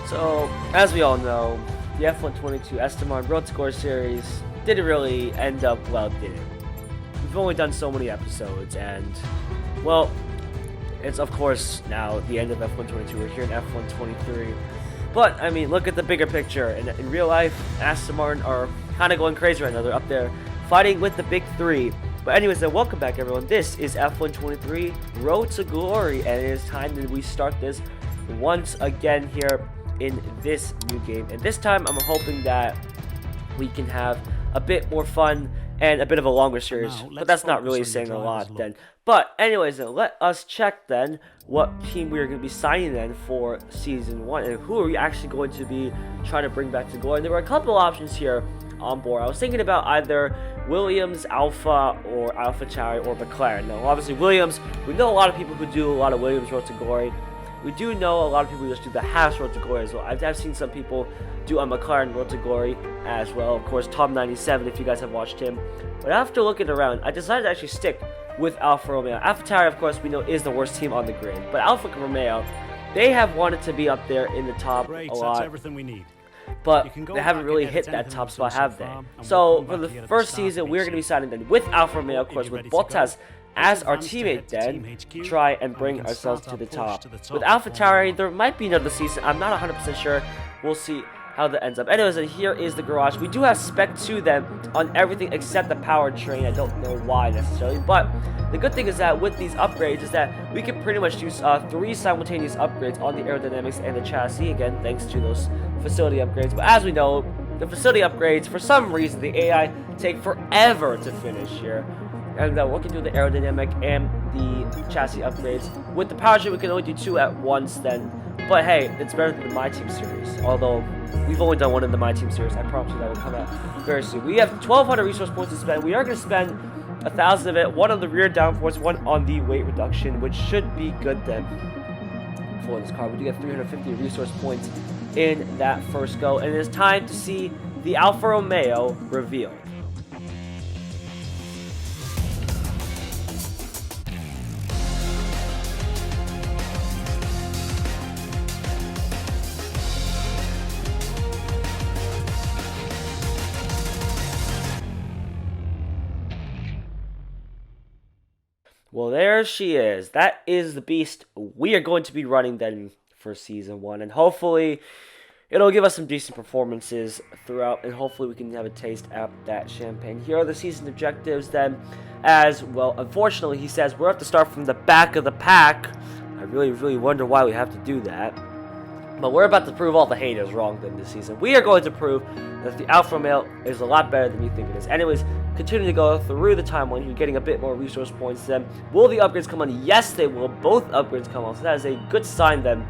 So, as we all know, the F122 Aston Martin Road to Glory series didn't really end up well, did it? We've only done so many episodes, and, well, it's of course now the end of F122. We're here in F123. But, I mean, look at the bigger picture. In real life, Aston Martin are kind of going crazy right now. They're up there fighting with the big three. But anyways, then welcome back, everyone. This is F123 Road to Glory, and it is time that we start this once again here in this new game. And this time, I'm hoping that we can have a bit more fun and a bit of a longer series. But that's not really saying a lot then. But anyways, then let us check then what team we are going to be signing then for Season 1. And who are we actually going to be trying to bring back to glory. And there were a couple options here on board. I was thinking about either Williams, Alfa, or AlphaTauri, or McLaren. Now, obviously, Williams, we know a lot of people who do a lot of Williams Road to Glory. We do know a lot of people who just do the Haas Road to Glory as well. I've seen some people do a McLaren Road to Glory as well. Of course, Tom97, if you guys have watched him. But after looking around, I decided to actually stick with Alfa Romeo. AlphaTauri, of course, we know is the worst team on the grid. But Alfa Romeo, they have wanted to be up there in the top a lot. That's everything we need. But they haven't really hit that top spot, have they? So for the first season, we're going to be signing then with Alfa Romeo, of course, with Bottas as our teammate then, to try and bring ourselves to the top. With AlphaTauri, there might be another season. I'm not 100% sure. We'll see how that ends up. Anyways, and here is the garage. We do have Spec 2 then on everything except the powertrain. I don't know why necessarily, but the good thing is that with these upgrades is that we can pretty much use 3 simultaneous upgrades on the aerodynamics and the chassis, again, thanks to those facility upgrades. But as we know, the facility upgrades, for some reason, the AI take forever to finish here. And we can do the aerodynamic and the chassis upgrades. With the powertrain, we can only do 2 at once then. But hey, it's better than the My Team series. Although, we've only done one in the My Team series. I promise you that will come out very soon. We have 1,200 resource points to spend. We are going to spend 1,000 of it. 1 on the rear downforce, 1 on the weight reduction, which should be good then for this car. We do get 350 resource points in that first go. And it is time to see the Alfa Romeo revealed. Well, there she is. That is the beast we are going to be running then for Season 1. And hopefully, it'll give us some decent performances throughout. And hopefully, we can have a taste at that champagne. Here are the season objectives then. As, well, unfortunately, he says we're have to start from the back of the pack. I really wonder why we have to do that. But we're about to prove all the haters wrong then this season. We are going to prove that the Alfa Romeo is a lot better than you think it is. Anyways, continue to go through the timeline. You're getting a bit more resource points then. Will the upgrades come on? Yes, they will. Both upgrades come on. So that is a good sign then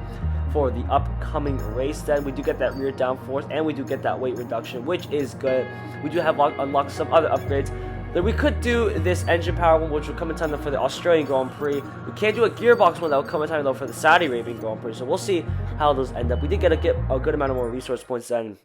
for the upcoming race then. We do get that rear downforce and we do get that weight reduction, which is good. We do have unlocked some other upgrades. Then we could do this engine power one, which will come in time for the Australian Grand Prix. We can't do a gearbox one that will come in time though for the Saudi Arabian Grand Prix. So we'll see how those end up. We did get a good amount of more resource points then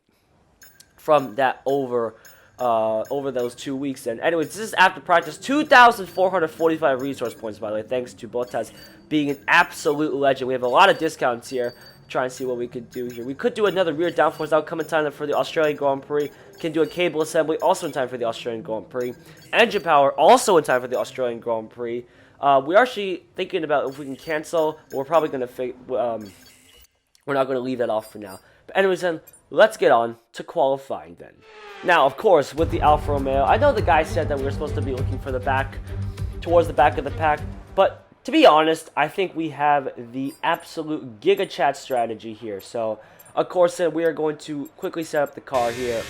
from that over those 2 weeks. And anyways, this is after practice. 2,445 resource points, by the way, thanks to Bottas being an absolute legend. We have a lot of discounts here. Try and see what we could do here. We could do another rear downforce. That would come in time for the Australian Grand Prix. Can do a cable assembly, also in time for the Australian Grand Prix. Engine power, also in time for the Australian Grand Prix. We're actually thinking about if we can cancel. But we're probably going to we're not going to leave that off for now. But anyways, then let's get on to qualifying then. Now, of course, with the Alfa Romeo, I know the guy said that we were supposed to be looking for the back, towards the back of the pack, but to be honest, I think we have the absolute giga chat strategy here. So, of course, then we are going to quickly set up the car here.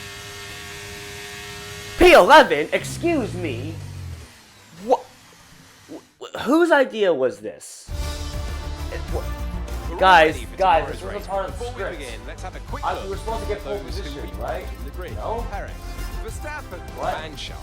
P11, excuse me. What? Whose idea was this? Guys, this was a part of the script. We were supposed to get pole position, right? No? Verstappen What? and Charles.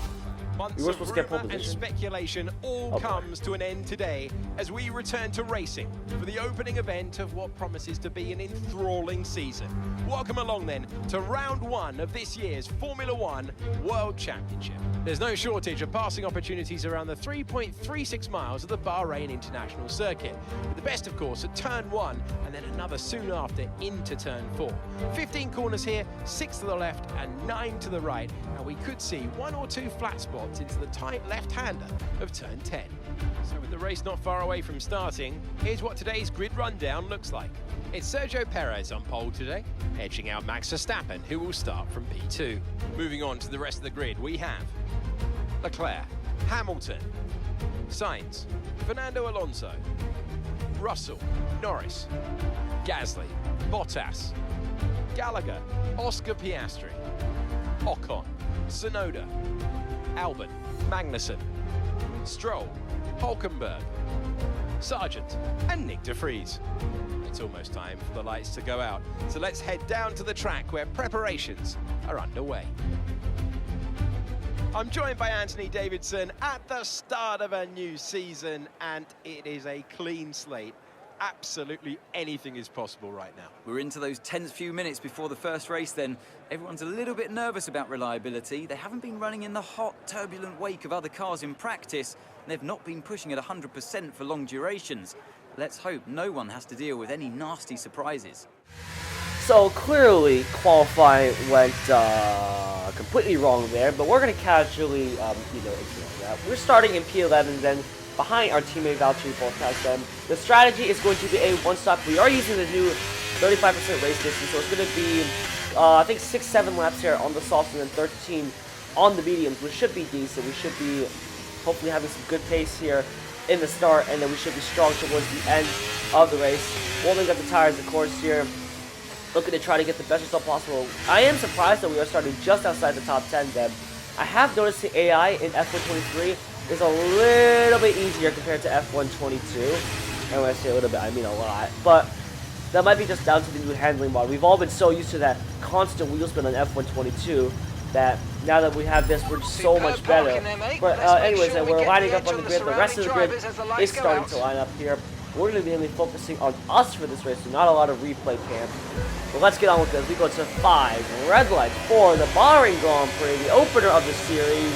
Months were supposed of to get pole rumour and position. speculation all comes to an end today as we return to racing for the opening event of what promises to be an enthralling season. Welcome along then to round one of this year's Formula One World Championship. There's no shortage of passing opportunities around the 3.36 miles of the Bahrain International Circuit, with the best of course at turn 1 and then another soon after into turn 4. 15 corners here, 6 to the left and 9 to the right, and we could see 1 or 2 flat spots into the tight left-hander of turn 10. So with the race not far away from starting, here's what today's grid rundown looks like. It's Sergio Perez on pole today, edging out Max Verstappen, who will start from P2. Moving on to the rest of the grid, we have Leclerc, Hamilton, Sainz, Fernando Alonso, Russell, Norris, Gasly, Bottas, Gallagher, Oscar Piastri, Ocon, Tsunoda, Albon, Magnussen, Stroll, Hulkenberg, Sargent, and Nick de Vries. It's almost time for the lights to go out, so let's head down to the track where preparations are underway. I'm joined by Anthony Davidson at the start of a new season, and it is a clean slate. Absolutely anything is possible right now. We're into those tense few minutes before the first race then. Everyone's a little bit nervous about reliability. They haven't been running in the hot, turbulent wake of other cars in practice, and they've not been pushing at 100% for long durations. Let's hope no one has to deal with any nasty surprises. So clearly qualifying went completely wrong there, but we're going to casually, ignore that. We're starting in P11 then, behind our teammate Valtteri Bottas then. The strategy is going to be a one-stop. We are using the new 35% race distance, so it's going to be, I think 6-7 laps here on the softs and then 13 on the mediums, which should be decent. We should be hopefully having some good pace here in the start, and then we should be strong towards the end of the race. Warming up the tires, of course, here. Looking to try to get the best result possible. I am surprised that we are starting just outside the top 10 then. I have noticed the AI in F123 is a little bit easier compared to F122. And when I say a little bit, I mean a lot. But that might be just down to the new handling mod. We've all been so used to that constant wheel spin on F122 that now that we have this, we're just so much better. But anyways, we're lining up on the grid. The rest of the grid is starting to line up here. We're going to be mainly focusing on us for this race, so not a lot of replay cam. But let's get on with this. We go to 5 red lights for the Bahrain Grand Prix, the opener of the series.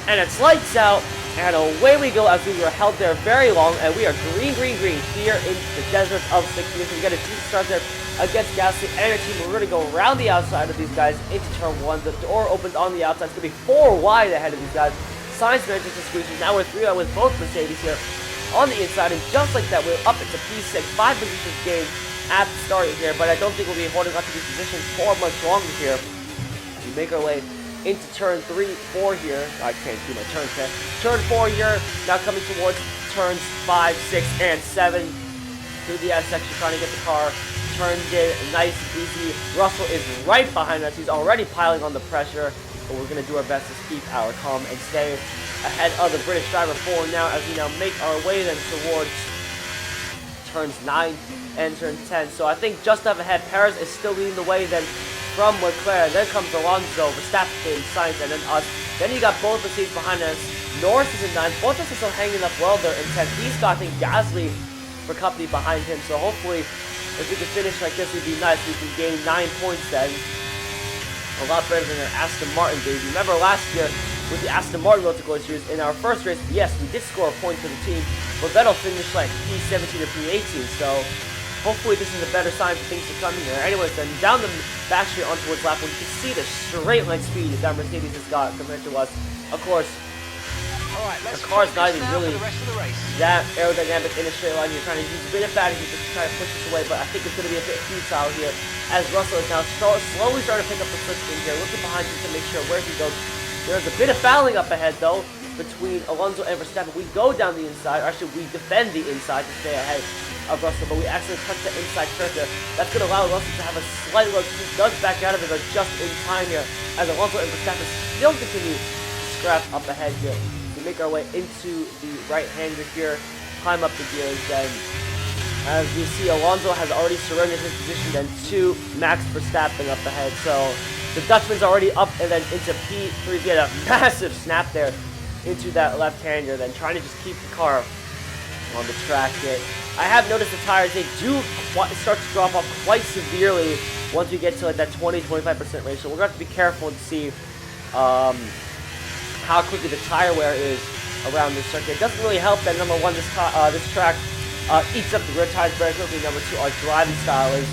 And it's lights out, and away we go as we were held there very long, and we are green, green, green here in the deserts of 60 minutes. We get a decent start there against Gasly and our team. We're going to go around the outside of these guys into turn 1. The door opens on the outside. It's going to be 4 wide ahead of these guys. Sainz manages to squeeze. Now we're 3 with both Mercedes here on the inside, and just like that, we're up into P6. 5 positions gained at the start here, but I don't think we'll be holding on to these positions for much longer here. We make our way into turn 3, 4 here. I can't do my turn 10. Turn 4 here, now coming towards turns 5, 6, and 7. Through the S section, trying to get the car turned in nice and easy. Russell is right behind us. He's already piling on the pressure, but we're going to do our best to keep our calm and stay ahead of the British driver 4 now as we now make our way then towards turns 9 and turn 10. So I think just up ahead, Perez is still leading the way then from Leclerc. Then comes Alonso, Verstappen, Sainz, and then us. Then you got both the seats behind us. Norris is in 9th. Both of us are still hanging up well there in 10th. He's got, I think, Gasly for company behind him. So hopefully, if we can finish like this, it'd be nice. We can gain 9 points then. A lot better than our Aston Martin baby. Remember last year with the Aston Martin Road Series in our first race, yes, we did score a point for the team, but Vettel finished like P17 or P18, so hopefully this is a better sign for things to come here. Anyways, then down the back straight on towards lap 1, you can see the straight line speed that Mercedes has got compared to us. Of course, the car's not even really that aerodynamic in a straight line. You're trying to use a bit of battery just to try to push this away, but I think it's going to be a bit futile here as Russell is now slowly starting to pick up the slipstream here, looking behind him to make sure where he goes. There's a bit of fouling up ahead, though, between Alonso and Verstappen. We go down the inside, or actually we defend the inside to stay ahead of Russell, but we actually touch the inside curve there. That's going to allow Russell to have a slight look. He does back out of it, but just in time here, as Alonso and Verstappen still continue to scrap up ahead here. We make our way into the right-hander here, climb up the gears, then As you see, Alonso has already surrendered his position, then to Max Verstappen up ahead. So the Dutchman's already up and then into P3. He had a massive snap there into that left-hander, then trying to just keep the car on the track here. I have noticed the tires, they do start to drop off quite severely once we get to like that 20-25% range. So we're going to have to be careful to see how quickly the tire wear is around this circuit. It doesn't really help that, number one, this track eats up the rear tires very quickly. Number two, our driving style is,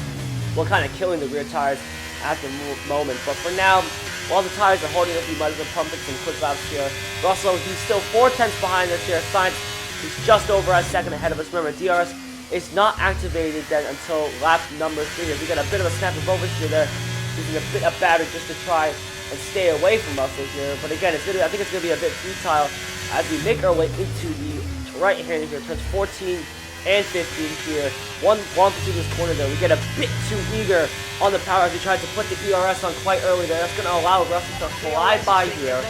well, kind of killing the rear tires at the moment. But for now, while the tires are holding up, we might as well pump it some quick laps here. Russell, he's still 4/10 behind us here. Sainz, he's just over a second ahead of us. Remember, DRS is not activated then until lap number 3. We got a bit of a snap of oversteer there, using a bit of battery just to try and stay away from Russell here. But again, I think it's going to be a bit futile as we make our way into the right-hander here. Turns 14 and 15 here. One through this corner there. We get a bit too eager on the power as we tried to put the ERS on quite early there. That's going to allow Russell to fly by here.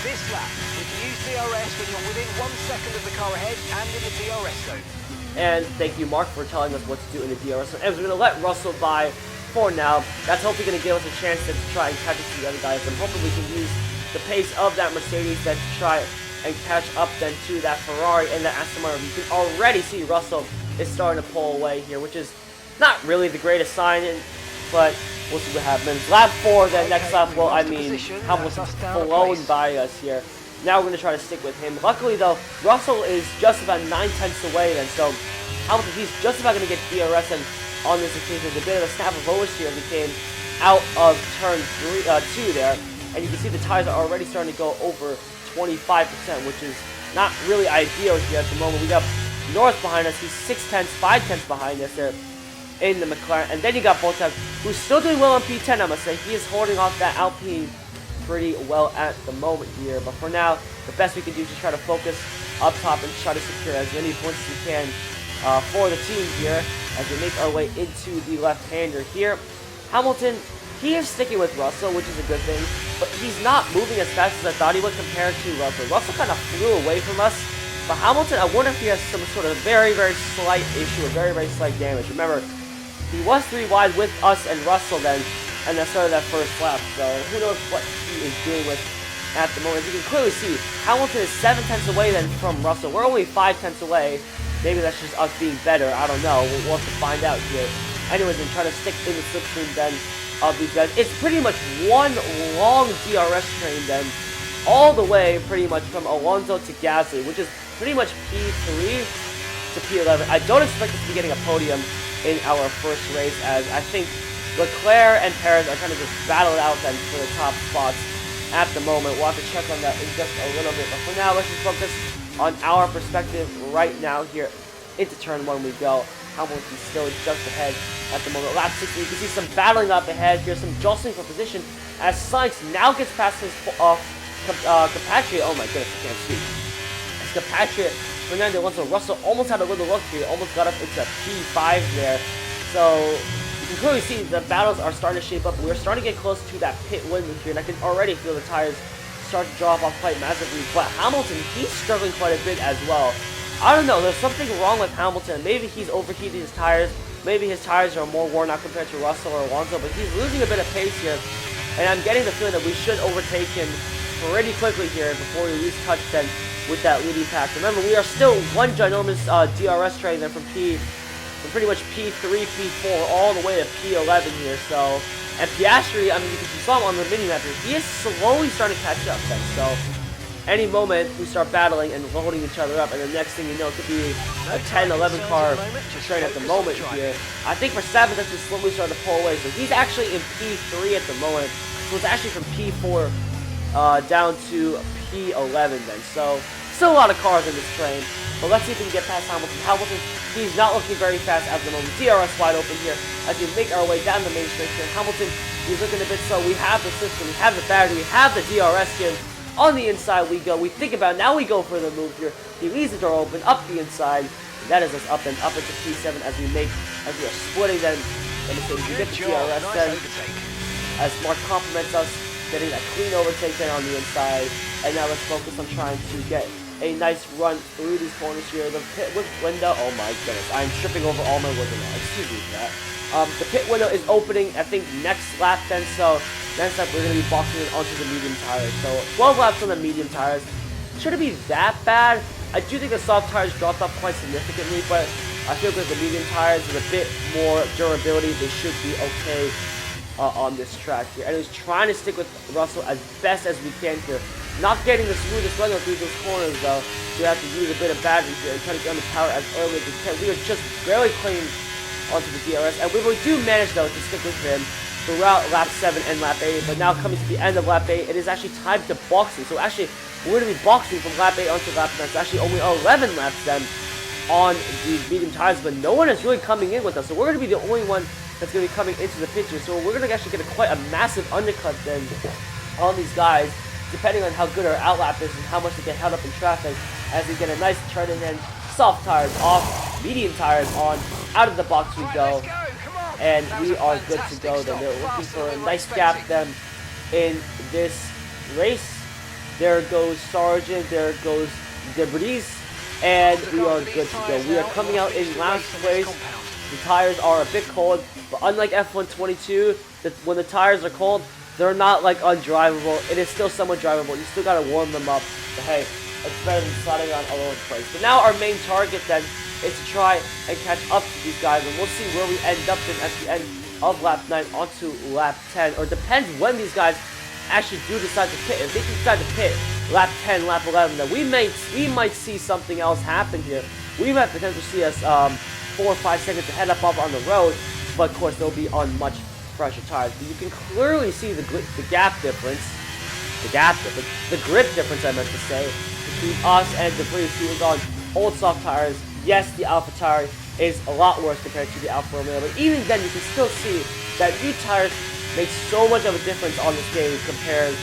This lap. If you use DRS when you're within 1 second of the car ahead and in the DRS zone. And thank you, Mark, for telling us what to do in the DRS zone. And we're going to let Russell by for now. That's hopefully going to give us a chance to try and catch up to the other guys. And hopefully we can use the pace of that Mercedes then to try and catch up then to that Ferrari and the Aston Martin. You can already see Russell is starting to pull away here, which is not really the greatest sign, but we'll see what happens. Lap 4, then next lap, well, I mean, Hamilton's blown by us here. Now we're going to try to stick with him. Luckily, though, Russell is just about 9/10 away then, so Hamilton, he's just about going to get DRS and on this occasion. There's a bit of a snap of oversteer as he came out of turn 2 there, and you can see the tires are already starting to go over 25%, which is not really ideal here at the moment. We got Norris behind us. He's 5/10 behind us there in the McLaren. And then you got Bottas, who's still doing well on P10, I must say. He is holding off that Alpine pretty well at the moment here. But for now, the best we can do is just try to focus up top and try to secure as many points as we can for the team here as we make our way into the left-hander here. Hamilton, he is sticking with Russell, which is a good thing, but he's not moving as fast as I thought he would compared to Russell. Russell kind of flew away from us, but Hamilton, I wonder if he has some sort of very, very slight issue or very, very slight damage. Remember, he was 3 wide with us and Russell then, and that started that first lap, so who knows what he is dealing with at the moment. As you can clearly see, Hamilton is 7/10 away then from Russell. We're only 5/10 away. Maybe that's just us being better. I don't know. We'll have to find out here. Anyways, and try to stick in the slipstream then of these guys. It's pretty much one long DRS train then, all the way pretty much from Alonso to Gasly, which is pretty much P3 to P11. I don't expect us to be getting a podium in our first race, as I think Leclerc and Perez are trying to just battle it out then for the top spots at the moment. We'll have to check on that in just a little bit. But for now, let's just focus on our perspective right now here. Into turn 1 we go. Hamilton's still just ahead at the moment. Lap 60, you can see some battling up ahead. Here's some jostling for position as Sainz now gets past his compatriot. Oh my goodness, I can't speak. His compatriot Fernando Alonso. Russell almost had a little look here. Almost got up into P5 there. So you can clearly see the battles are starting to shape up. We're starting to get close to that pit window here, and I can already feel the tires start to drop off quite massively. But Hamilton, he's struggling quite a bit as well. I don't know, there's something wrong with Hamilton. Maybe he's overheating his tires. Maybe his tires are more worn out compared to Russell or Alonso, but he's losing a bit of pace here. And I'm getting the feeling that we should overtake him pretty quickly here before we lose touch then with that leading pack. Remember, we are still one ginormous DRS train then from pretty much P3, P4, all the way to P11 here. So, and Piastri, I mean, you saw him on the mini map here. He is slowly starting to catch up then. So, any moment we start battling and loading each other up, and the next thing you know, it could be a 10-11 car train at the moment here. I think for Verstappen that's just slowly starting to pull away. So he's actually in P3 at the moment. So it's actually from P4 down to P11 then. So still a lot of cars in this train. But let's see if we can get past Hamilton. Hamilton, he's not looking very fast at the moment. DRS wide open here as we make our way down the main straight here. Hamilton, he's looking a bit slow. We have the system, we have the battery, we have the DRS here. On the inside we go. We think about it. Now we go for the move here. He leaves the door open, up the inside. And that is us up and up into P7 as we are splitting then. And so we get the DRS then. As Mark compliments us, getting that clean overtake then on the inside. And now let's focus on trying to get a nice run through these corners here. The pit window, oh my goodness, I'm tripping over all my words now. Excuse me for that. The pit window is opening, I think, next lap then, so next lap we're going to be boxing it onto the medium tires. So 12 laps on the medium tires. Shouldn't be that bad. I do think the soft tires dropped off quite significantly, but I feel like the medium tires with a bit more durability, they should be okay on this track here. And he's trying to stick with Russell as best as we can here. Not getting the smoothest run through those corners though. So we have to use a bit of battery here and try to get on the power as early as we can. We are just barely clinging onto the DRS, and we do manage though to stick with him throughout lap 7 and lap 8. But now coming to the end of lap 8, it is actually time to boxing. So actually, we're going to be boxing from lap 8 onto lap 9. So actually only 11 laps then on the medium tires, but no one is really coming in with us. So we're going to be the only one that's going to be coming into the picture. So we're going to actually get quite a massive undercut then on these guys, depending on how good our outlap is and how much they get held up in traffic, as we get a nice turn and then soft tires off, medium tires on, out of the box we go, and we are good to go then. They're looking for a nice gap then in this race. There goes Sargent, there goes Debris, and we are good to go. We are coming out in last place. The tires are a bit cold, but unlike F1 22, when the tires are cold, they're not like undrivable. It is still somewhat drivable. You still gotta warm them up. But hey, it's better than sliding on all over the place. But now our main target then is to try and catch up to these guys, and we'll see where we end up then at the end of lap 9 onto lap 10. Or depends when these guys actually do decide to pit. If they decide to pit lap 10, lap 11, then we might see something else happen here. We might potentially see us 4 or 5 seconds ahead up on the road, but of course they'll be on much fresher tires. But you can clearly see the gap difference, the grip difference I meant to say, between us and Debris, who is on old soft tires. Yes, the Alpha tire is a lot worse compared to the Alfa Romeo, but even then you can still see that new tires make so much of a difference on this game compared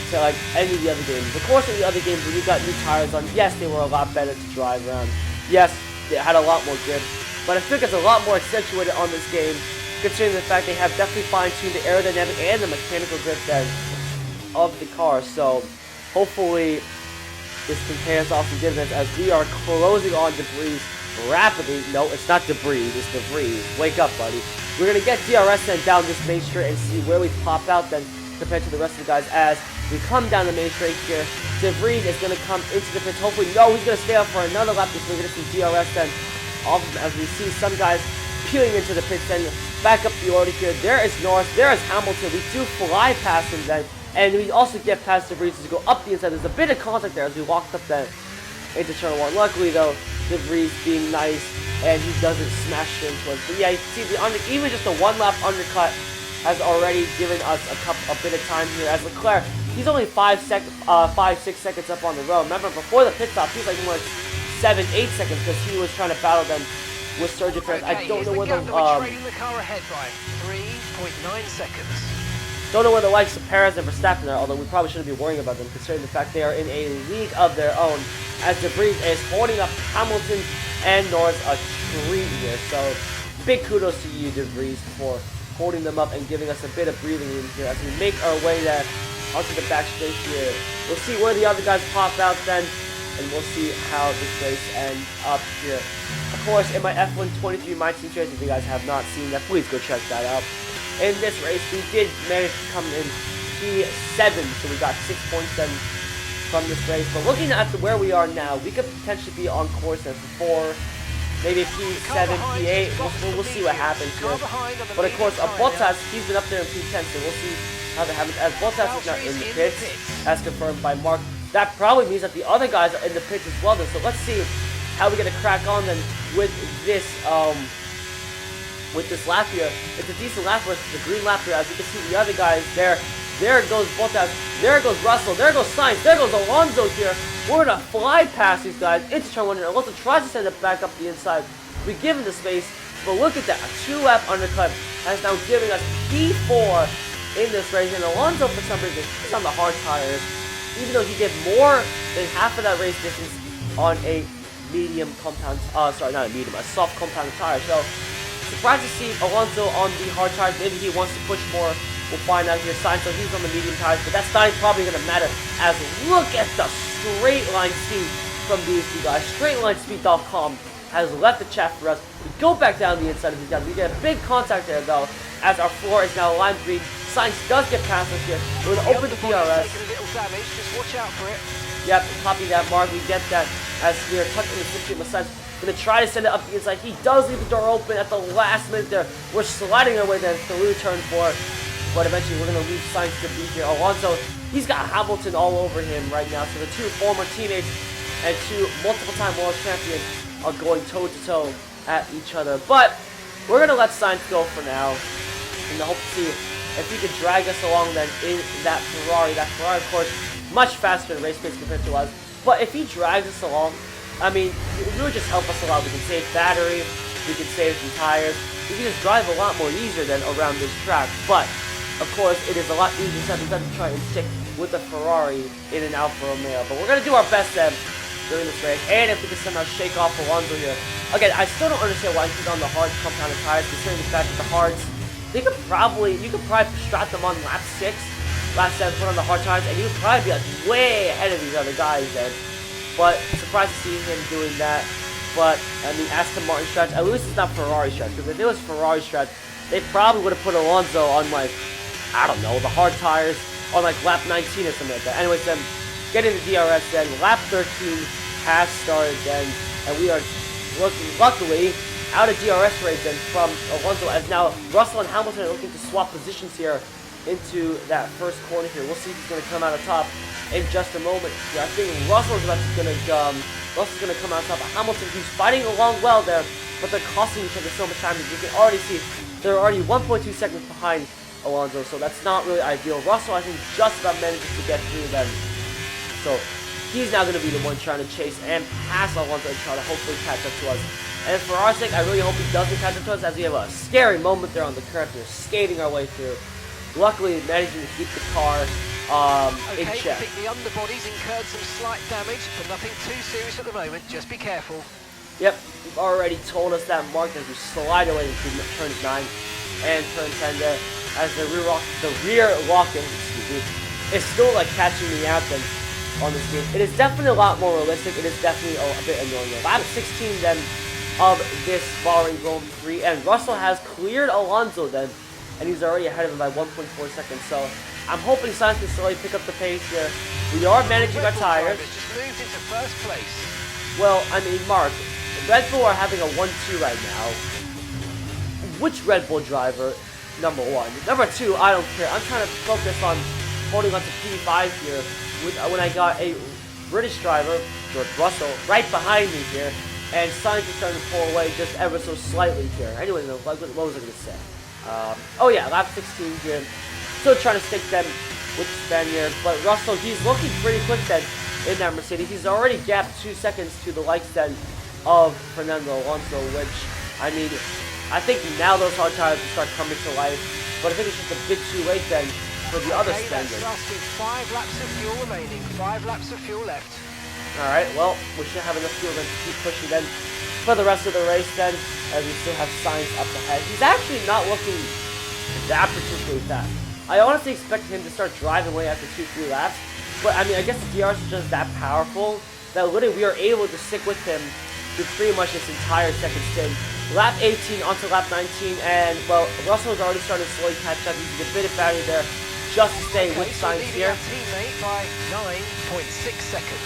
to like any of the other games. Of course, in the other games when you got new tires on, yes, they were a lot better to drive around. Yes, they had a lot more grip, but I think it's a lot more accentuated on this game, considering the fact they have definitely fine-tuned the aerodynamic and the mechanical grip then of the car. So hopefully this can pay us off some dividends as we are closing on Debris rapidly. No, it's not Debris, it's Debris. Wake up, buddy. We're going to get DRS then down this main straight and see where we pop out then compared to the rest of the guys as we come down the main straight here. Debris is going to come into the pits. Hopefully, no, he's going to stay up for another lap because we're going to see DRS then off of him as we see some guys peeling into the pits then back up the order here. There is Norris, there is Hamilton. We do fly past him then, and we also get past Debris to go up the inside. There's a bit of contact there as we walked up then into turn 1. Luckily though, Debris being nice and he doesn't smash into us. But yeah, you see even just a 1 lap undercut has already given us a bit of time here as Leclerc, he's only 5, 6 seconds up on the road. Remember, before the pit stop, he was like more 7, 8 seconds because he was trying to battle them with Sergio Perez. I don't know where the car ahead by 3.9 seconds. Don't know where the likes of Perez and Verstappen are, although we probably shouldn't be worrying about them considering the fact they are in a league of their own, as Debris is holding up Hamilton and Norris a treat here. So big kudos to you, Debris, for holding them up and giving us a bit of breathing room here as we make our way there onto the back straight here. We'll see where the other guys pop out then, and we'll see how this race ends up here. Of course, in my F1 23 My Team Series, if you guys have not seen that, please go check that out. In this race, we did manage to come in P7, so we got 6 points then from this race. But looking at where we are now, we could potentially be on course then for 4, maybe P7, P8. We'll see what happens here. But of course, Bottas, he's been up there in P10, so we'll see how that happens. As Bottas is not in the pits, as confirmed by Mark, that probably means that the other guys are in the pits as well then. So let's see how we're going to crack on then with this lap here. It's a decent lap versus the green lap here. As you can see the other guys there. There goes Bottas, there goes Russell, there goes Sainz, there goes Alonso here. We're going to fly past these guys into turn 1 here. Alonso tries to send it back up the inside. We give him the space, but look at that. A 2-lap undercut has now giving us P4 in this race. And Alonso, for some reason, he's on the hard tires, even though he did more than half of that race distance on a medium compound, not a medium, a soft compound tire. So surprised to see Alonso on the hard tires. Maybe he wants to push more. We'll find out here. Sainz, so he's on the medium tires, but that's not probably going to matter as look at the straight line speed from these two guys. StraightLineSpeed.com has left the chat for us. We go back down the inside of these guys. We get a big contact there, though, as our floor is now lime green. Science does get past us here. We're going to open the DRS. Taking a little damage. Just watch out for it. Yep, copy that, Mark. We get that as we are tucked in the 16 with Science. Going to try to send it up the inside. He does leave the door open at the last minute there. We're sliding our way then through turn 4. But eventually we're going to leave Science to be here. Alonso, he's got Hamilton all over him right now. So the two former teammates and two multiple-time world champions are going toe-to-toe at each other. But we're going to let Sainz go for now in the hope to see if he can drag us along then in that Ferrari. That Ferrari, of course, much faster in race pace compared to us. But if he drags us along, I mean, it would just help us a lot. We can save battery, we can save some tires, we can just drive a lot more easier than around this track. But, of course, it is a lot easier than to try and stick with the Ferrari in an Alfa Romeo. But we're going to do our best then during this race. And if we can somehow shake off Alonso here. Again, I still don't understand why he's on the hard compounded tires, considering the fact that the hards, you could probably strap them on lap 6, lap 7, put on the hard tires, and you would probably be like way ahead of these other guys then. But surprised to see him doing that. But I mean, Aston Martin stretch, at least it's not Ferrari stretch. Because if it was Ferrari stretch, they probably would have put Alonso on like, I don't know, the hard tires on like lap 19 or something like that. Anyways, then getting the DRS then, lap 13 has started then, and we are luckily out of DRS rate then from Alonso, as now Russell and Hamilton are looking to swap positions here into that first corner here. We'll see if he's going to come out on top in just a moment here. I think Russell's going to come out on top. Hamilton, who's fighting along well there, but they're costing each other so much time. You can already see they're already 1.2 seconds behind Alonso, so that's not really ideal. Russell, I think, just about manages to get through them. So he's now going to be the one trying to chase and pass Alonso and try to hopefully catch up to us. And for our sake, I really hope he doesn't catch up to us, as we have a scary moment there on the curve. We're skating our way through. Luckily, managing to keep the car in check. I think the underbody's incurred some slight damage, but nothing too serious at the moment. Just be careful. Yep, you've already told us that, Mark, as we slide away through turns 9 and turn 10 there, as the rear lock-in, is still like catching me out then on this game. It is definitely a lot more realistic. It is definitely a bit annoying. Lap 16 then of this Bahrain Grand Prix, and Russell has cleared Alonso then, and he's already ahead of him by 1.4 seconds. So I'm hoping Sainz can slowly pick up the pace here. We are managing our tires. Just moved into first place. Well, I mean, Mark, Red Bull are having a 1-2 right now. Which Red Bull driver? Number 1. Number 2, I don't care. I'm trying to focus on holding on to P5 here. When I got a British driver, George Russell, right behind me here, and Sainz is starting to pull away just ever so slightly here. Anyway, what was I going to say? Oh yeah, lap 16 here. Still trying to stick them with the Spaniard, but Russell, he's looking pretty quick then in that Mercedes. He's already gapped 2 seconds to the likes then of Fernando Alonso, which, I mean, I think now those hard tires will start coming to life, but I think it's just a bit too late then for the other Spaniard. That's lasted 5 laps of fuel remaining, 5 laps of fuel left. Alright, well, we should have enough fuel then to keep pushing then for the rest of the race then, as we still have Sainz up ahead. He's actually not looking that particularly fast. I honestly expected him to start driving away after 2-3 laps, but I mean, I guess the DRS is just that powerful that literally we are able to stick with him through pretty much this entire second stint. Lap 18 onto lap 19, and well, Russell is already starting to slowly catch up. Using a bit of battery there just to stay with Sainz here. Our teammate by 9.6 seconds.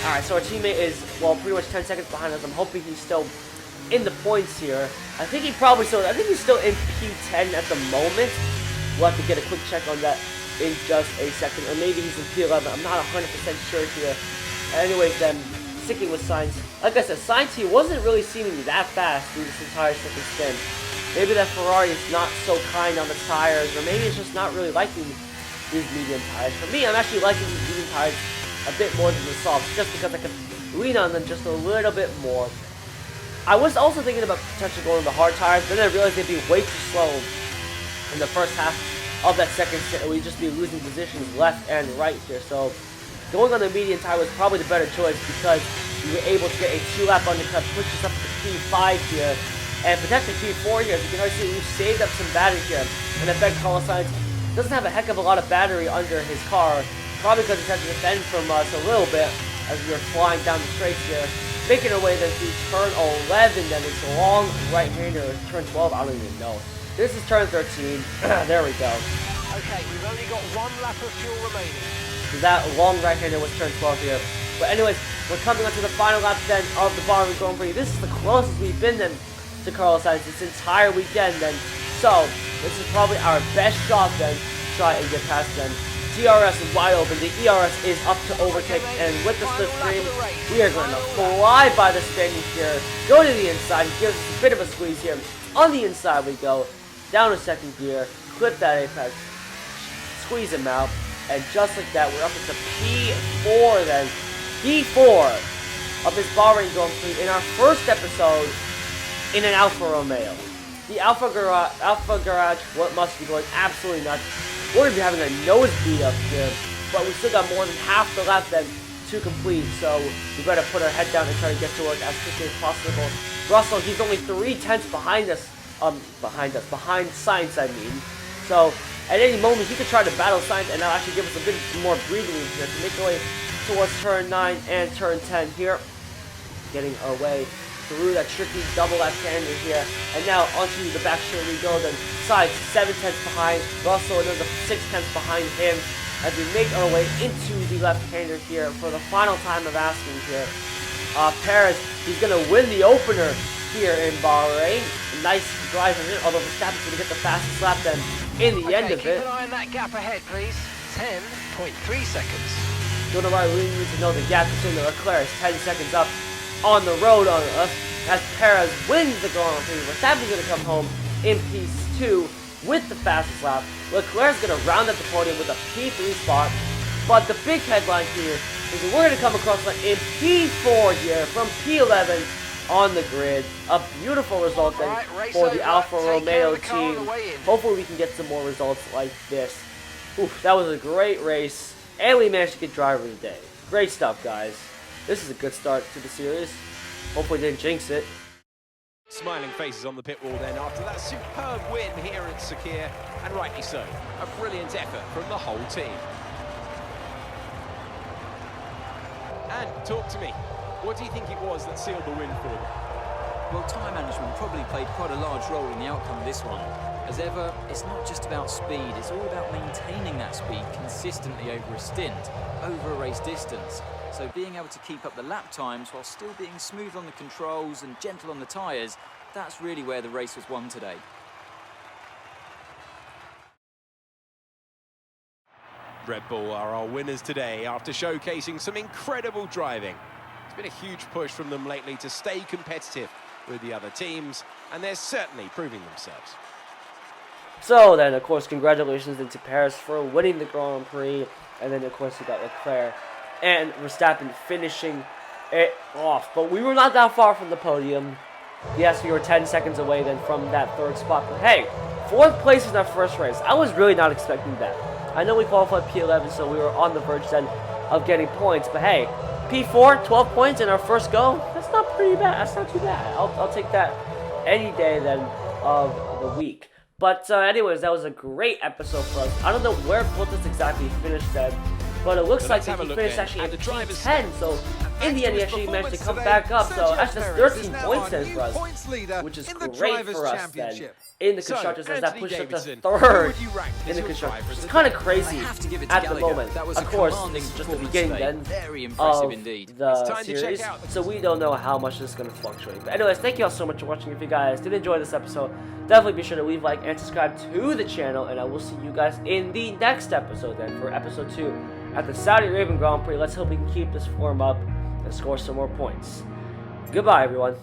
Alright, so our teammate is, well, pretty much 10 seconds behind us. I'm hoping he's still in the points here. I think he's still in P10 at the moment. We'll have to get a quick check on that in just a second. Or maybe he's in P11. I'm not 100% sure here. Anyways, then, sticking with Sainz. Like I said, Sainz, he wasn't really seeming that fast through this entire second stint. Maybe that Ferrari is not so kind on the tires, or maybe it's just not really liking these medium tires. For me, I'm actually liking these medium tires a bit more than the softs, just because I can lean on them just a little bit more. I was also thinking about potentially going to the hard tires, but then I realized they'd be way too slow in the first half of that second stint, and we'd just be losing positions left and right here. So going on the medium tire was probably the better choice, because we were able to get a 2-lap undercut, push us up to P5 here, and potentially P4 here. As you can already see, we've saved up some battery here. And in fact, Carlos Sainz doesn't have a heck of a lot of battery under his car, probably because he's had to defend from us a little bit. as we are flying down the straights here, making our way then through turn 11, then it's a long right-hander, turn 12, I don't even know. This is turn 13, there we go. Okay, we've only got 1 lap of fuel remaining. That long right-hander was turn 12 here. But anyways, we're coming on to the final lap then of the Bahrain Grand Prix. This is the closest we've been then to Carlos Sainz this entire weekend then. So, this is probably our best shot then to try and get past them. DRS is wide open, the ERS is up to overtake, and with the slipstream, we are going to fly by the Spaniard here, go to the inside, he gives us a bit of a squeeze here. On the inside we go, down to second gear, clip that apex, squeeze him out, and just like that, we're up into P4 then. P4 of this Bahrain Grand Prix in our first episode in an Alfa Romeo. The Alfa Garage what must be going absolutely nuts. We're going to be having a nosebleed up here, but we still got more than half the lap then to complete, so we better put our head down and try to get to work as quickly as possible. Russell, he's only 3/10 behind Sainz, I mean. So, at any moment, he could try to battle Sainz, and that'll actually give us a bit more breathing room here to make our way towards turn 9 and turn 10 here. Getting our way through that tricky double left-hander here, and now onto the back straight we go. Then Sainz 7/10 behind, Russell another 6/10 behind him as we make our way into the left-hander here for the final time of asking here. Perez, he's going to win the opener here in Bahrain. Nice drive from him, although Verstappen's going to get the fastest lap then in the end of it. Keep an eye on that gap ahead, please. 10.3 seconds. Doing right, we need to know the gap between the Leclerc is 10 seconds up on the road on us as Perez wins the Grand Prix. Verstappen's going to come home in P2 with the fastest lap. Leclerc's going to round up the podium with a P3 spot. But the big headline here is that we're going to come across in P4 here from P11 on the grid. A beautiful result then for the Alfa Romeo team. Hopefully we can get some more results like this. Oof, that was a great race. And we managed to get driver of the day. Great stuff, guys. This is a good start to the series. Hopefully didn't jinx it. Smiling faces on the pit wall then after that superb win here at Sakir, and rightly so. A brilliant effort from the whole team. And talk to me. What do you think it was that sealed the win for them? Well, tyre management probably played quite a large role in the outcome of this one. As ever, it's not just about speed, it's all about maintaining that speed consistently over a stint, over a race distance. So being able to keep up the lap times while still being smooth on the controls and gentle on the tyres, that's really where the race was won today. Red Bull are our winners today after showcasing some incredible driving. It's been a huge push from them lately to stay competitive with the other teams, and they're certainly proving themselves. So then, of course, congratulations to Perez for winning the Grand Prix, and then of course we got Leclerc and Verstappen finishing it off. But we were not that far from the podium. Yes, we were 10 seconds away then from that third spot. But hey, 4th place in our first race. I was really not expecting that. I know we qualified P11, so we were on the verge then of getting points. But hey, P4, 12 points in our first go. That's not pretty bad. That's not too bad. I'll take that any day then of the week. But anyways, that was a great episode for us. I don't know where Bottas exactly finished then, but it looks like he finished actually in P10. So in the end, he actually managed to come back up. So that's just 13 points then for us, which is great for us then in the constructors, as that pushed up to 3rd in the constructors, which is kind of crazy at the moment. Of course, this is just the beginning then of the series, so we don't know how much this is going to fluctuate. But anyways, thank you all so much for watching. If you guys did enjoy this episode, definitely be sure to leave a like and subscribe to the channel, and I will see you guys in the next episode then for episode 2 at the Saudi Arabian Grand Prix. Let's hope we can keep this form up and score some more points. Goodbye, everyone.